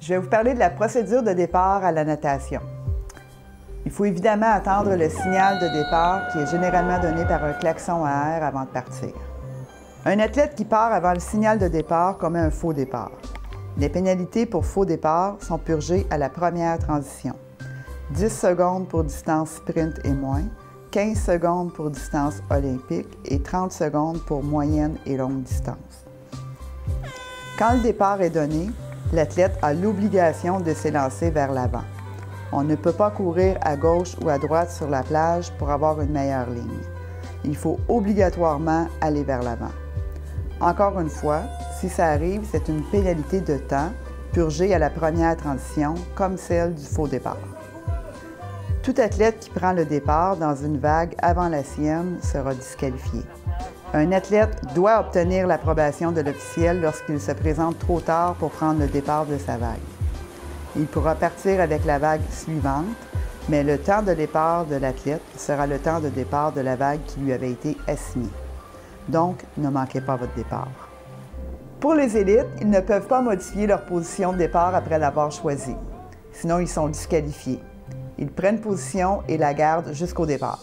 Je vais vous parler de la procédure de départ à la natation. Il faut évidemment attendre le signal de départ qui est généralement donné par un klaxon à air avant de partir. Un athlète qui part avant le signal de départ commet un faux départ. Les pénalités pour faux départ sont purgées à la première transition. 10 secondes pour distance sprint et moins, 15 secondes pour distance olympique et 30 secondes pour moyenne et longue distance. Quand le départ est donné, l'athlète a l'obligation de s'élancer vers l'avant. On ne peut pas courir à gauche ou à droite sur la plage pour avoir une meilleure ligne. Il faut obligatoirement aller vers l'avant. Encore une fois, si ça arrive, c'est une pénalité de temps purgée à la première transition, comme celle du faux départ. Tout athlète qui prend le départ dans une vague avant la sienne sera disqualifié. Un athlète doit obtenir l'approbation de l'officiel lorsqu'il se présente trop tard pour prendre le départ de sa vague. Il pourra partir avec la vague suivante, mais le temps de départ de l'athlète sera le temps de départ de la vague qui lui avait été assignée. Donc, ne manquez pas votre départ. Pour les élites, ils ne peuvent pas modifier leur position de départ après l'avoir choisie. Sinon, ils sont disqualifiés. Ils prennent position et la gardent jusqu'au départ.